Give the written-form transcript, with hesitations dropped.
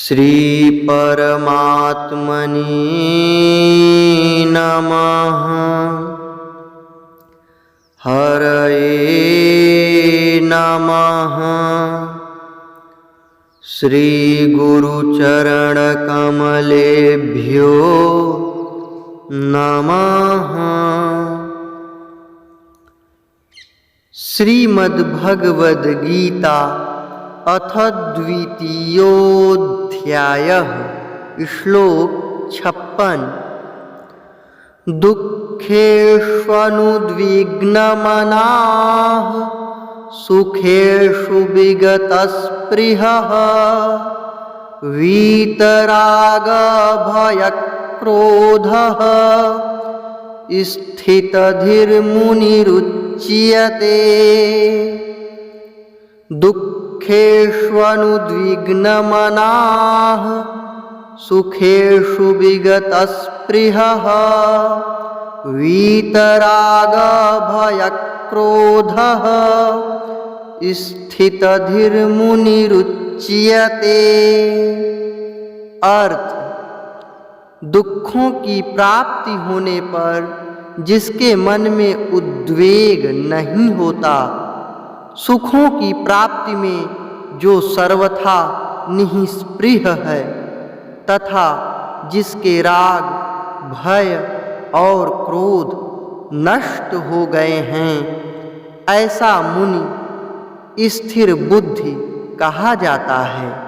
श्री परमात्मने नमः। हरये नमः। श्री गुरुचरणकमलेभ्यो नमः। श्रीमद्भगवद गीता अथ द्वितीयोऽध्यायः। श्लोक 56। दुःखेष्वनुद्विग्नमनाः सुखेषु विगतस्पृहः वीतरागभयक्रोधः स्थितधीर्मुनिरुच्यते। दुःखेष्वनुद्विग्नमनाः सुखेषु विगतस्पृहः वीतरागभयक्रोधः स्थितधीर्मुनिरुच्यते। अर्थ: दुखों की प्राप्ति होने पर जिसके मन में उद्वेग नहीं होता, सुखों की प्राप्ति में जो सर्वथा निःस्पृह है, तथा जिसके राग, भय और क्रोध नष्ट हो गए हैं, ऐसा मुनि स्थिर बुद्धि कहा जाता है।